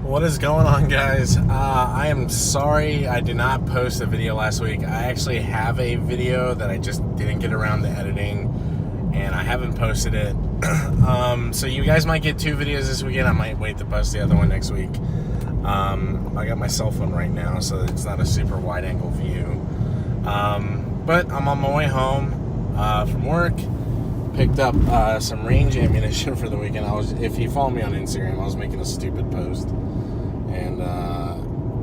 What is going on, guys? I am sorry I did not post a video last week. I actually have a video that I just didn't get around to editing, and I haven't posted it. So you guys might get two videos this weekend. I might wait to post the other one next week. I got my cell phone right now, so it's not a super wide-angle view. But I'm on my way home from work. Picked up some range ammunition for the weekend. If you follow me on Instagram, I was making a stupid post. And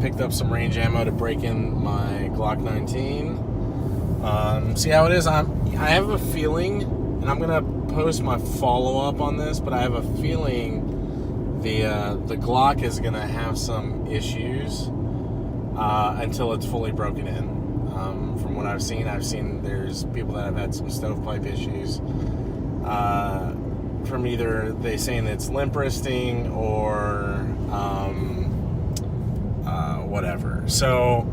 picked up some range ammo to break in my Glock 19. See how it is? I have a feeling, and I'm gonna post my follow-up on this, but I have a feeling the Glock is gonna have some issues until it's fully broken in. From what I've seen there's people that have had some stovepipe issues. From either they saying it's limp wristing or whatever. So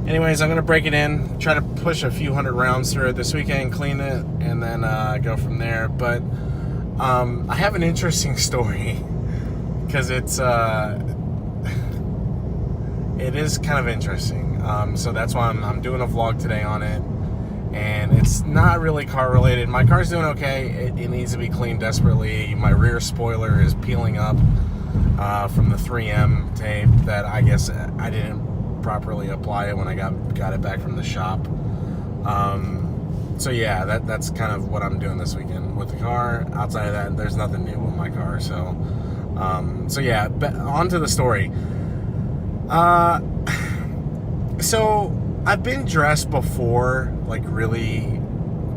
anyways, I'm gonna break it in, try to push a few hundred rounds through it this weekend, clean it, and then go from there. But I have an interesting story because it is kind of interesting. So that's why I'm doing a vlog today on it. And it's not really car related. My car's doing okay. It needs to be cleaned desperately. My rear spoiler is peeling up from the 3M tape that I guess I didn't properly apply it when I got it back from the shop. So yeah, that's kind of what I'm doing this weekend with the car. Outside of that, there's nothing new with my car. So yeah, on to the story. So I've been dressed before, like really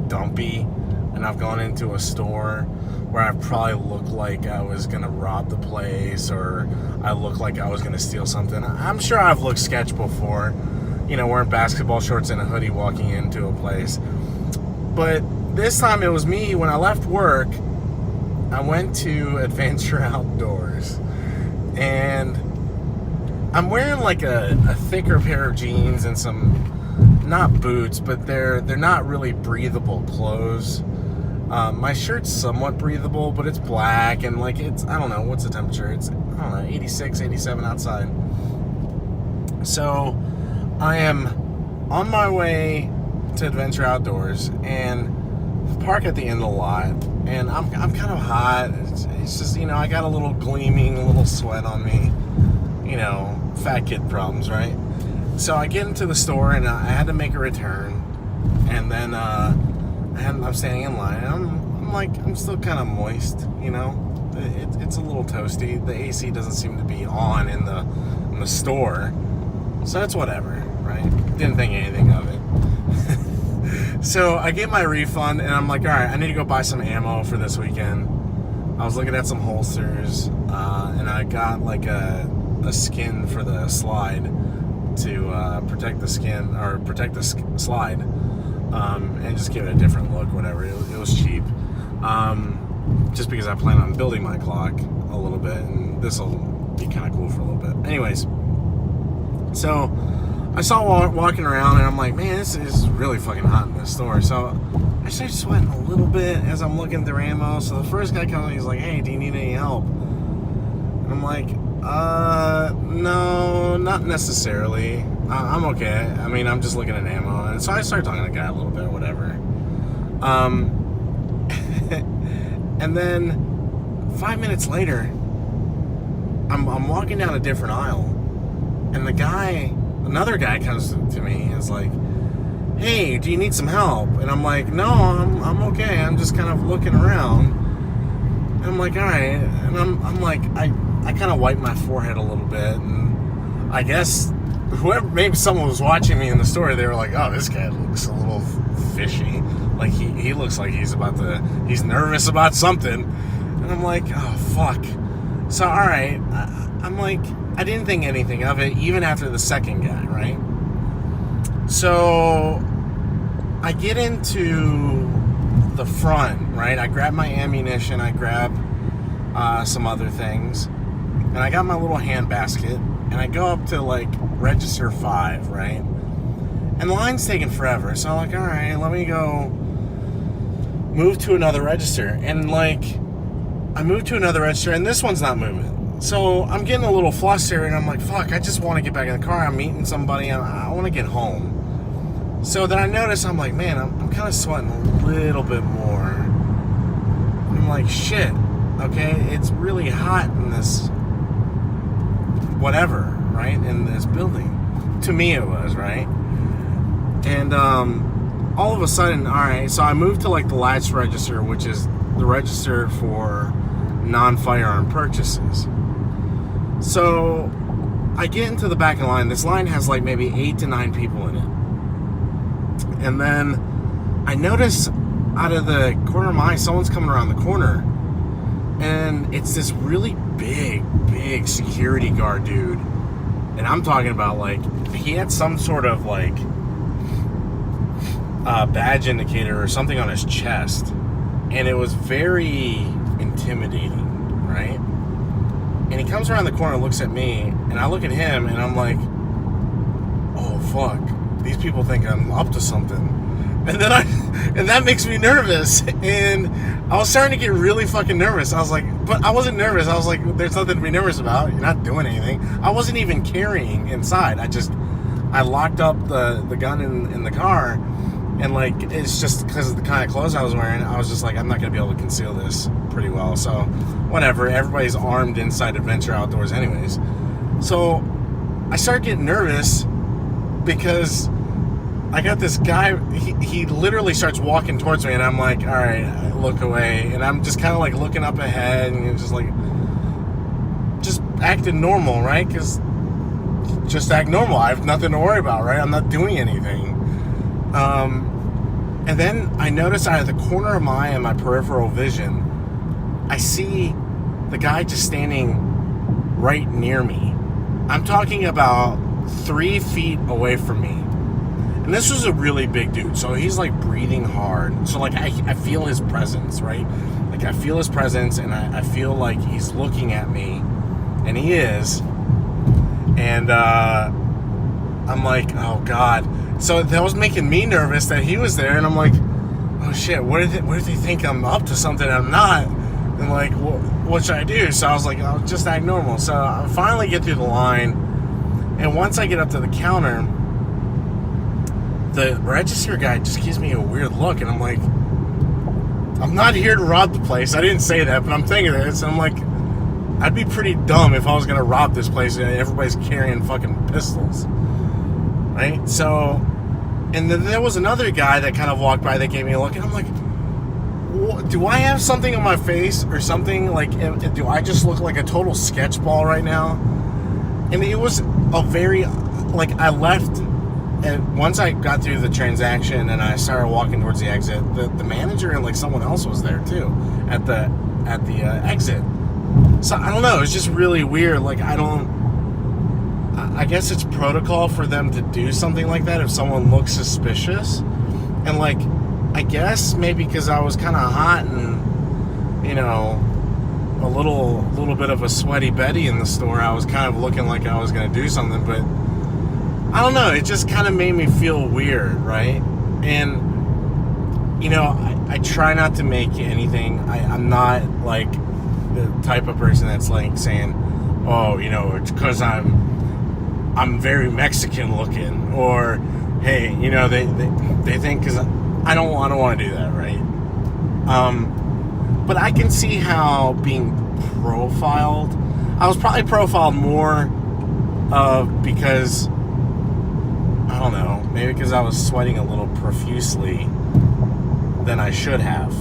dumpy, and I've gone into a store where I probably looked like I was gonna rob the place, or I looked like I was gonna steal something. I'm sure I've looked sketch before, wearing basketball shorts and a hoodie walking into a place. But this time it was me. When I left work, I went to Adventure Outdoors, and I'm wearing like a thicker pair of jeans and some, not boots, but they're not really breathable clothes. My shirt's somewhat breathable, but it's black, and like I don't know, what's the temperature? It's, I don't know, 86, 87 outside. So I am on my way to Adventure Outdoors, and park at the end of the lot, and I'm kind of hot. It's just, I got a little gleaming, a little sweat on me. Fat kid problems, right? So I get into the store, and I had to make a return, and then I'm standing in line, and I'm still kind of moist, it's a little toasty. The AC doesn't seem to be on in the store, so that's whatever, right? Didn't think anything of it. So I get my refund, and I'm like, all right, I need to go buy some ammo for this weekend. I was looking at some holsters, and I got like a skin for the slide to protect the skin, or protect the slide, and just give it a different look, whatever. It was cheap, just because I plan on building my clock a little bit, and this will be kind of cool for a little bit. Anyways, so I saw walking around, and I'm like, man, this is really fucking hot in this store. So I started sweating a little bit as I'm looking through ammo. So the first guy comes in, he's like, hey, do you need any help? And I'm like, no, not necessarily. I'm okay. I mean, I'm just looking at ammo. And so I started talking to the guy a little bit, whatever. And then 5 minutes later, I'm walking down a different aisle, and another guy comes to me and is like, hey, do you need some help? And I'm like, no, I'm okay. I'm just kind of looking around. And I'm like, all right. And I'm like, I kind of wiped my forehead a little bit, and I guess maybe someone was watching me in the store. They were like, oh, this guy looks a little fishy. Like he looks like he's nervous about something. And I'm like, oh, fuck. So, all right. I'm like, I didn't think anything of it, even after the second guy, right? So I get into the front, right? I grab my ammunition, I grab some other things, and I got my little hand basket, and I go up to like register 5, right? And the line's taking forever, so I'm like, all right, let me go move to another register. And like, I moved to another register, and this one's not moving. So I'm getting a little flustered, and I'm like, fuck, I just want to get back in the car. I'm meeting somebody, and I want to get home. So then I notice, I'm like, man, I'm kind of sweating a little bit more. I'm like, shit, okay, it's really hot in this whatever, right, in this building. To me it was, right? And all of a sudden, all right, so I moved to like the last register, which is the register for non-firearm purchases. So I get into the back of the line. This line has like maybe 8 to 9 people in it. And then I notice out of the corner of my eye, someone's coming around the corner. And it's this really big security guard dude. And I'm talking about like, he had some sort of like badge indicator or something on his chest. And it was very intimidating, right? And he comes around the corner and looks at me, and I look at him, and I'm like, oh, fuck. These people think I'm up to something. And that makes me nervous. And I was starting to get really fucking nervous. I was like, but I wasn't nervous. I was like, there's nothing to be nervous about. You're not doing anything. I wasn't even carrying inside. I locked up the gun in the car. And like, it's just because of the kind of clothes I was wearing, I was just like, I'm not going to be able to conceal this pretty well. So whatever, everybody's armed inside Adventure Outdoors anyways. So I started getting nervous because I got this guy, he literally starts walking towards me, and I'm like, all right, I look away, and I'm just kind of like looking up ahead, and just like, just acting normal, right? Because just act normal. I have nothing to worry about, right? I'm not doing anything. And then I notice out of the corner of my eye and my peripheral vision, I see the guy just standing right near me. I'm talking about 3 feet away from me. And this was a really big dude, so he's like breathing hard. So like I feel his presence, right? Like I feel his presence, and I feel like he's looking at me, and he is. And I'm like, oh God. So that was making me nervous that he was there, and I'm like, oh shit, what if they think I'm up to something I'm not? And like, what should I do? So I was like, I'll just act normal. So I finally get through the line, and once I get up to the counter, the register guy just gives me a weird look, and I'm like, I'm not here to rob the place. I didn't say that, but I'm thinking this, and I'm like, I'd be pretty dumb if I was gonna rob this place and everybody's carrying fucking pistols. Right? So, and then there was another guy that kind of walked by that gave me a look, and I'm like, do I have something on my face or something? Like, do I just look like a total sketchball right now? And it was a very, like, I left, and once I got through the transaction and I started walking towards the exit, the manager and like someone else was there too at the exit. So I don't know, it's just really weird. Like, I guess it's protocol for them to do something like that if someone looks suspicious. And like, I guess maybe because I was kind of hot and, you know, a little bit of a sweaty Betty in the store, I was kind of looking like I was going to do something, but I don't know, it just kind of made me feel weird, right? And, you know, I try not to make anything, I'm not like the type of person that's like saying, oh, you know, it's because I'm very Mexican looking, or hey, you know, they think, because I don't want to do that, right? But I can see how being profiled, I was probably profiled more because, I don't know, maybe because I was sweating a little profusely than I should have.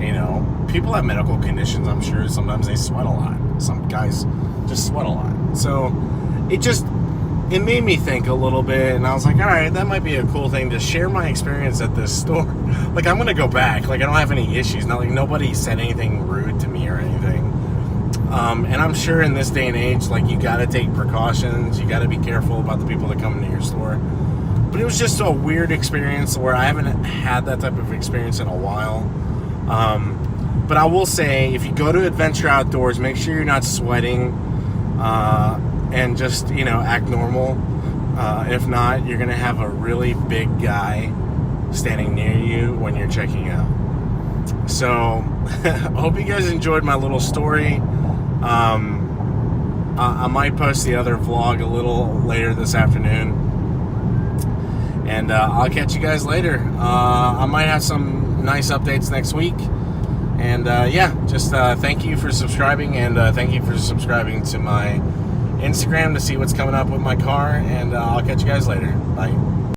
You know, people have medical conditions, I'm sure sometimes they sweat a lot. Some guys just sweat a lot. So it made me think a little bit, and I was like, all right, that might be a cool thing to share my experience at this store. Like, I'm gonna go back. Like, I don't have any issues. Not like nobody said anything rude to me or anything. And I'm sure in this day and age, like, you gotta take precautions. You gotta be careful about the people that come into your store. But it was just a weird experience where I haven't had that type of experience in a while. But I will say, if you go to Adventure Outdoors, make sure you're not sweating, and just, you know, act normal. If not, you're gonna have a really big guy standing near you when you're checking out. So I hope you guys enjoyed my little story. I might post the other vlog a little later this afternoon, and I'll catch you guys later. I might have some nice updates next week, and yeah, just thank you for subscribing, and thank you for subscribing to my Instagram to see what's coming up with my car, and I'll catch you guys later. Bye.